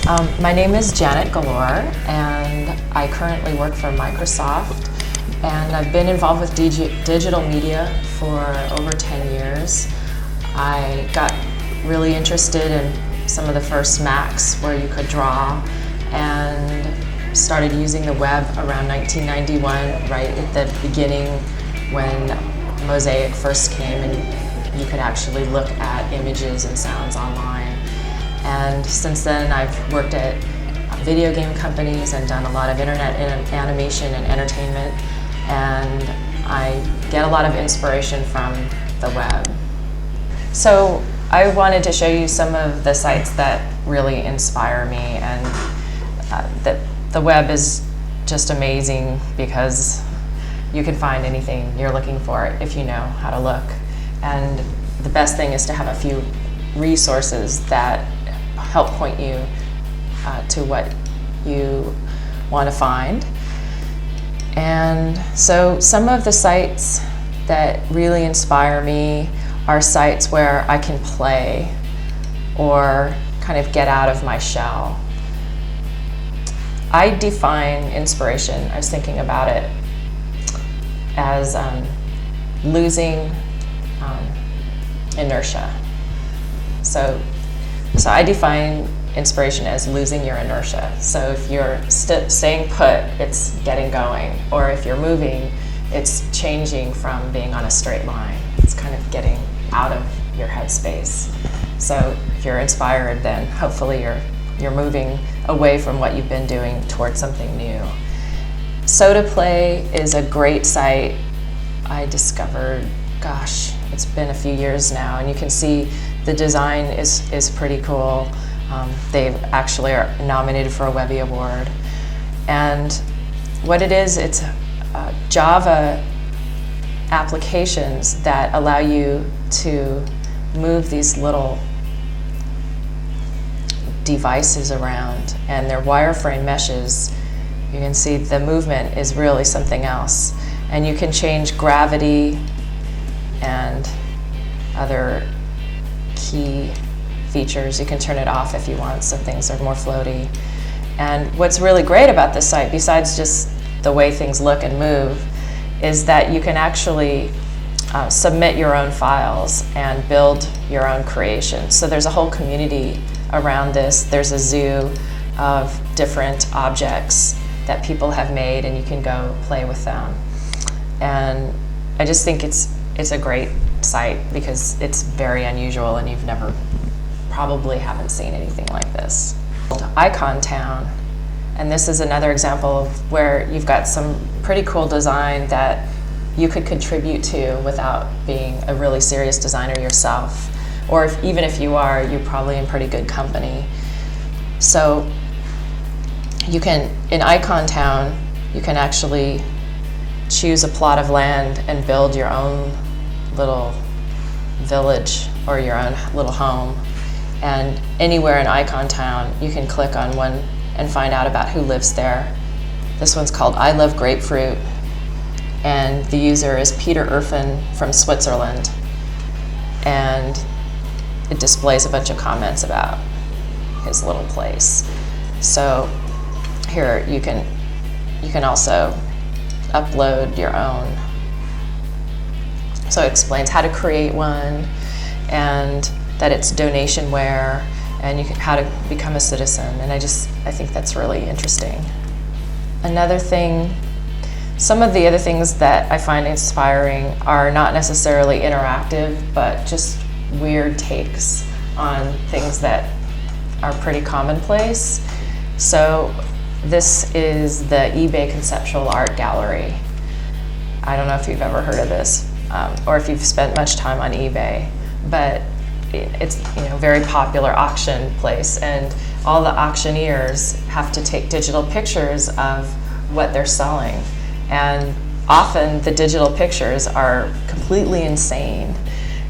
My name is Janet Galore, and I currently work for Microsoft, and I've been involved with digital media for over 10 years. I got really interested in some of the first Macs where you could draw, and started using the web around 1991, right at the beginning when Mosaic first came and you could actually look at images and sounds online. And since then I've worked at video game companies and done a lot of internet animation and entertainment, and I get a lot of inspiration from the web. So I wanted to show you some of the sites that really inspire me, and that the web is just amazing because you can find anything you're looking for if you know how to look. And the best thing is to have a few resources that help point you to what you want to find. And so some of the sites that really inspire me are sites where I can play or kind of get out of my shell. I define inspiration, I was thinking about it, as losing inertia. So I define inspiration as losing your inertia. So if you're staying put, it's getting going. Or if you're moving, it's changing from being on a straight line. It's kind of getting out of your headspace. So if you're inspired, then hopefully you're moving away from what you've been doing towards something new. Soda Play is a great site I discovered, gosh, it's been a few years now, and you can see the design is pretty cool. They actually are nominated for a Webby Award. And what it is, it's Java applications that allow you to move these little devices around, and they're wireframe meshes. You can see the movement is really something else. And you can change gravity and other key features. You can turn it off if you want, so things are more floaty. And what's really great about this site, besides just the way things look and move, is that you can actually submit your own files and build your own creations. So there's a whole community around this. There's a zoo of different objects that people have made, and you can go play with them. And I just think it's a great site because it's very unusual, and you've probably haven't seen anything like this. Icon Town, and this is another example of where you've got some pretty cool design that you could contribute to without being a really serious designer yourself. Or even if you are, you're probably in pretty good company. So you can, in Icon Town, you can actually choose a plot of land and build your own little village or your own little home. And anywhere in Icon Town, you can click on one and find out about who lives there. This one's called I Love Grapefruit, and the user is Peter Erfin from Switzerland. And it displays a bunch of comments about his little place. So here you can also upload your own. So it explains how to create one, and that it's donationware, and how to become a citizen. And I think that's really interesting. Another thing, some of the other things that I find inspiring are not necessarily interactive, but just weird takes on things that are pretty commonplace. So this is the eBay Conceptual Art Gallery. I don't know if you've ever heard of this, or if you've spent much time on eBay, but it's a very popular auction place, and all the auctioneers have to take digital pictures of what they're selling. And often the digital pictures are completely insane.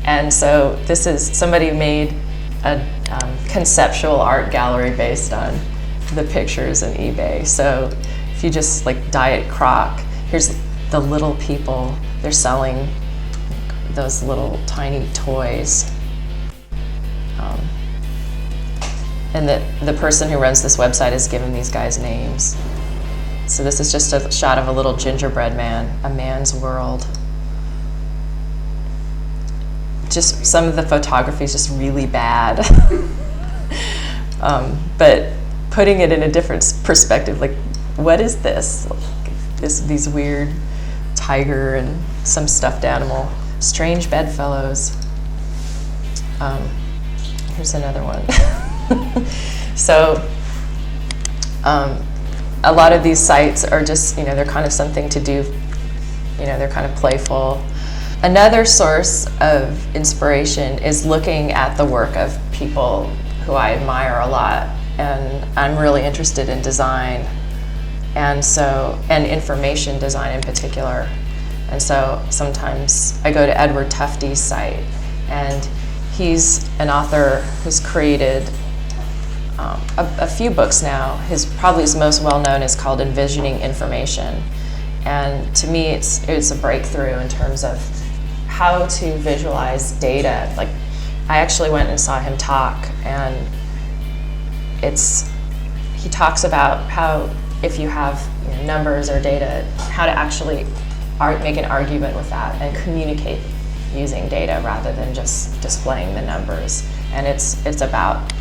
And so somebody made a conceptual art gallery based on the pictures in eBay. So if you just like Diet Croc, here's the little people, they're selling those little tiny toys. And the person who runs this website has given these guys names. So this is just a shot of a little gingerbread man, a man's world. Just some of the photography is just really bad. But putting it in a different perspective, like, what is this? These weird tiger and some stuffed animal. Strange bedfellows. Here's another one. So a lot of these sites are just, they're kind of something to do, they're kind of playful. Another source of inspiration is looking at the work of people who I admire a lot, and I'm really interested in design, and information design in particular. And so sometimes I go to Edward Tufte's site, and he's an author who's created a few books now. Probably his most well-known is called Envisioning Information. And to me, it's a breakthrough in terms of how to visualize data. Like, I actually went and saw him talk, and he talks about how if you have numbers or data, how to actually make an argument with that and communicate using data rather than just displaying the numbers. And it's about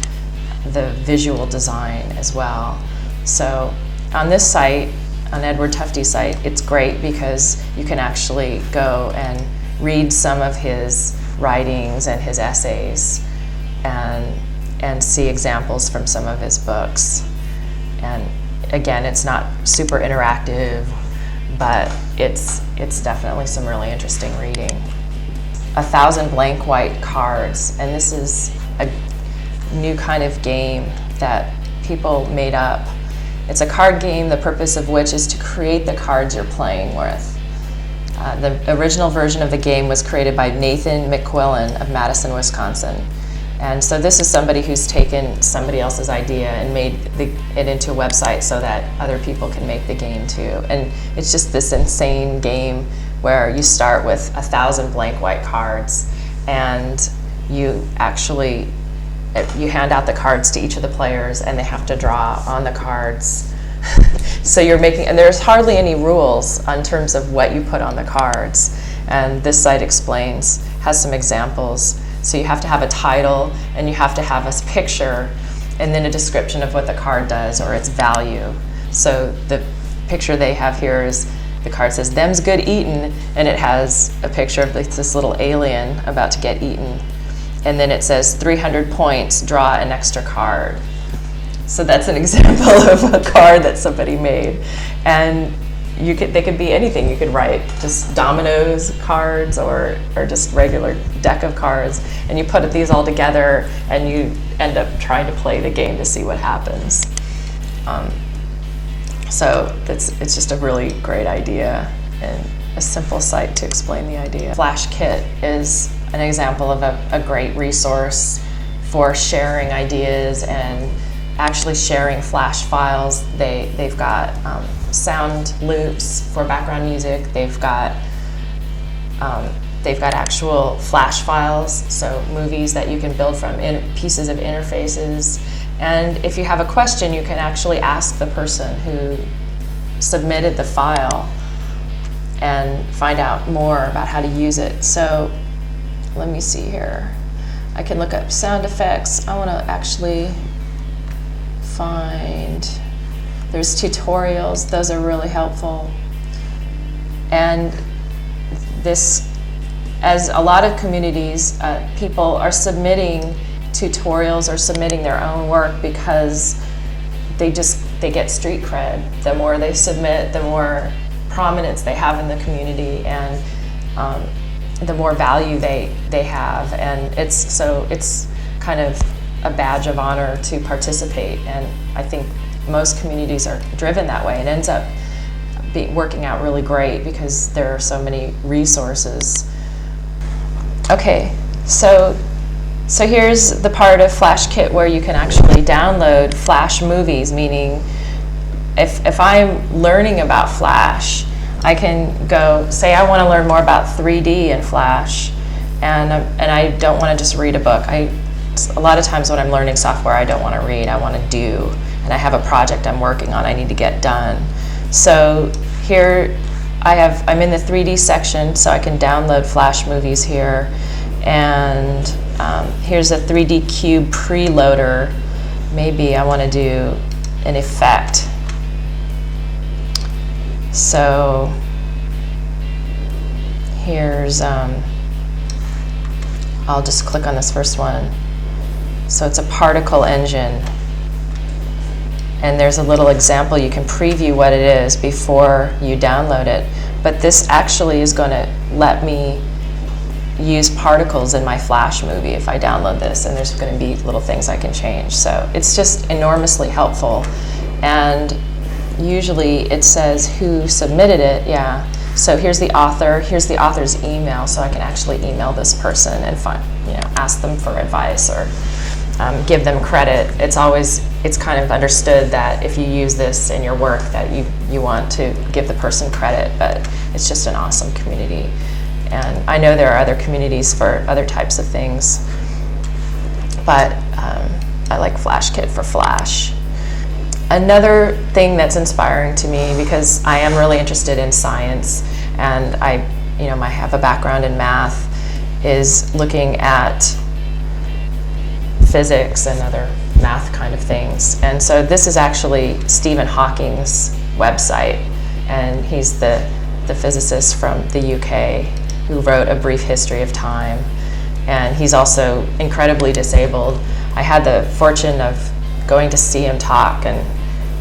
the visual design as well. So on this site, on Edward Tufte's site, it's great because you can actually go and read some of his writings and his essays and see examples from some of his books. And again, it's not super interactive, but it's definitely some really interesting reading. 1,000 blank white cards, and this is a new kind of game that people made up. It's a card game, the purpose of which is to create the cards you're playing with. The original version of the game was created by Nathan McQuillan of Madison, Wisconsin. And so this is somebody who's taken somebody else's idea and made it into a website so that other people can make the game too. And it's just this insane game where you start with 1,000 blank white cards, and you hand out the cards to each of the players, and they have to draw on the cards. So and there's hardly any rules in terms of what you put on the cards. And this site has some examples. So you have to have a title, and you have to have a picture, and then a description of what the card does or its value. So the picture they have here is, the card says, "Them's good eatin'," and it has a picture of this little alien about to get eaten. And then it says 300 points, draw an extra card. So that's an example of a card that somebody made. And they could be anything. You could write just dominoes cards or just regular deck of cards, and you put these all together, and you end up trying to play the game to see what happens. So it's just a really great idea and a simple site to explain the idea. Flash Kit is an example of a great resource for sharing ideas and actually sharing Flash files. They've got sound loops for background music. They've got actual Flash files, so movies that you can build from pieces of interfaces. And if you have a question, you can actually ask the person who submitted the file and find out more about how to use it. So let me see here. I can look up sound effects. I want to actually there's tutorials. Those are really helpful. And as a lot of communities, people are submitting tutorials or submitting their own work because they get street cred. The more they submit, the more prominence they have in the community, and the more value they have. And it's kind of a badge of honor to participate. And I think most communities are driven that way, and ends up working out really great because there are so many resources. Okay, so here's the part of Flash Kit where you can actually download Flash movies, meaning if I'm learning about Flash, I can go say I want to learn more about 3D in Flash, and I don't want to just read a book. a lot of times when I'm learning software, I don't want to read, I want to do, and I have a project I'm working on I need to get done. So here I'm in the 3D section, so I can download Flash movies here, and here's a 3D cube preloader. Maybe I want to do an effect. So here's, I'll just click on this first one. So it's a particle engine. And there's a little example. You can preview what it is before you download it. But this actually is going to let me use particles in my Flash movie if I download this, and there's going to be little things I can change. So it's just enormously helpful. And usually it says who submitted it. Yeah. So here's the author. Here's the author's email, so I can actually email this person and ask them for advice or give them credit. It's kind of understood that if you use this in your work that you want to give the person credit, but it's just an awesome community. And I know there are other communities for other types of things, but I like FlashKit for Flash. Another thing that's inspiring to me, because I am really interested in science and I have a background in math, is looking at physics and other math kind of things. And so this is actually Stephen Hawking's website, and he's the physicist from the UK who wrote A Brief History of Time, and he's also incredibly disabled. I had the fortune of going to see him talk, and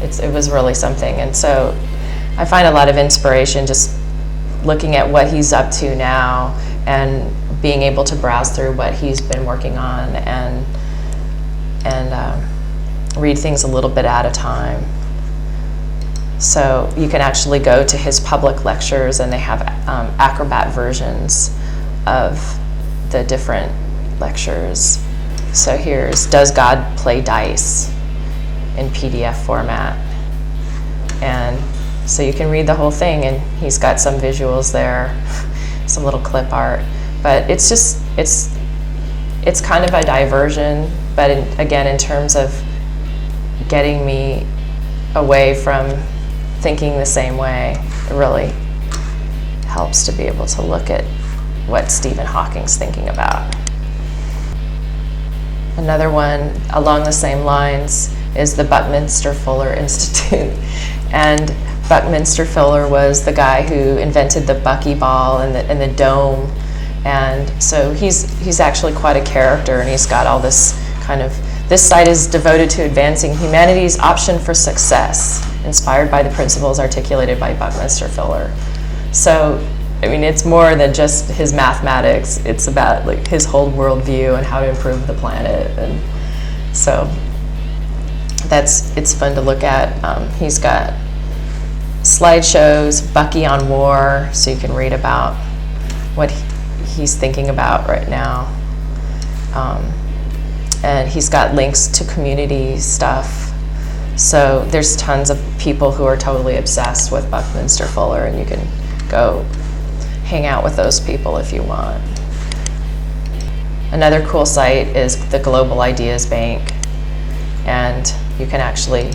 it was really something. And so I find a lot of inspiration just looking at what he's up to now and being able to browse through what he's been working on and read things a little bit at a time. So you can actually go to his public lectures, and they have Acrobat versions of the different lectures. So here's Does God Play Dice in PDF format. And so you can read the whole thing, and he's got some visuals there, some little clip art. But it's kind of a diversion, but again, in terms of getting me away from thinking the same way, it really helps to be able to look at what Stephen Hawking's thinking about. Another one along the same lines is the Buckminster Fuller Institute. And Buckminster Fuller was the guy who invented the buckyball and the dome. And so he's actually quite a character, and he's got all this this site is devoted to advancing humanity's option for success, inspired by the principles articulated by Buckminster Fuller. So, I mean, it's more than just his mathematics. It's about his whole worldview and how to improve the planet. And so it's fun to look at. He's got slideshows, Bucky on War, so you can read about what he's thinking about right now. And he's got links to community stuff. So there's tons of people who are totally obsessed with Buckminster Fuller, and you can go hang out with those people if you want. Another cool site is the Global Ideas Bank, and you can actually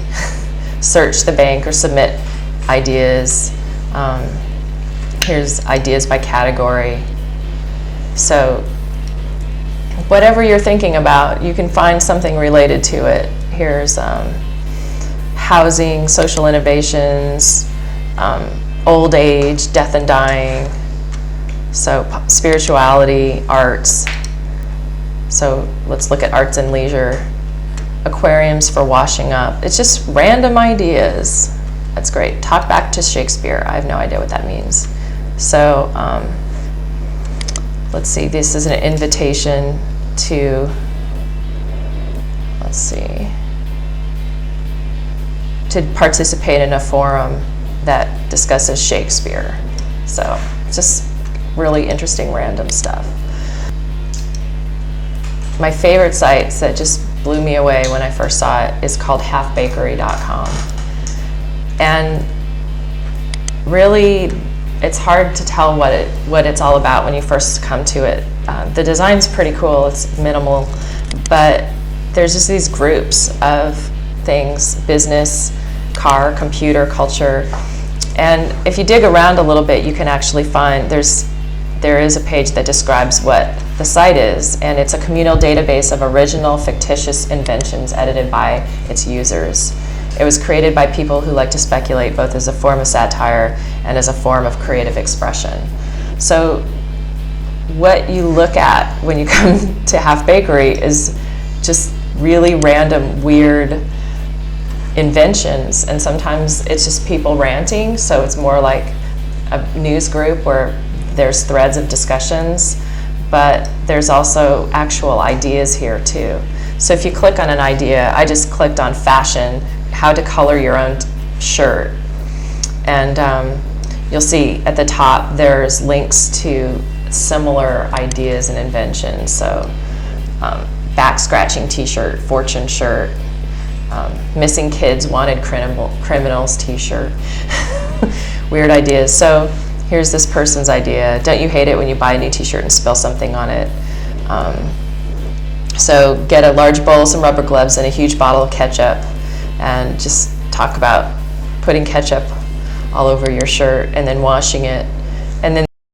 search the bank or submit ideas. Here's ideas by category. So whatever you're thinking about, you can find something related to it. Here's housing, social innovations, old age, death and dying, so spirituality, arts. So let's look at arts and leisure, aquariums for washing up. It's just random ideas. That's great. Talk back to Shakespeare. I have no idea what that means. So let's see, this is an invitation to, to participate in a forum that discusses Shakespeare. So just really interesting random stuff. My favorite sites that just blew me away when I first saw it is called halfbakery.com. And really, it's hard to tell what it's all about when you first come to it. The design's pretty cool. It's But there's just these groups of things: business, car, computer, culture. And if you dig around a little bit, you can actually find there is a page that describes what the site is, and it's a communal database of original fictitious inventions edited by its users. It was created by people who like to speculate both as a form of satire and as a form of creative expression. So what you look at when you come to Half Bakery is just really random, weird inventions, and sometimes it's just people ranting, so it's more like a news group where there's threads of discussions, but there's also actual ideas here too. So if you click on an idea, I just clicked on fashion, how to color your own shirt, and you'll see at the top there's links to similar ideas and inventions. So back scratching t-shirt, fortune shirt, missing kids wanted criminals t-shirt. Weird ideas. So here's this person's idea: don't you hate it when you buy a new t-shirt and spill something on it? So get a large bowl, some rubber gloves, and a huge bottle of ketchup, and just talk about putting ketchup all over your shirt and then washing it, and then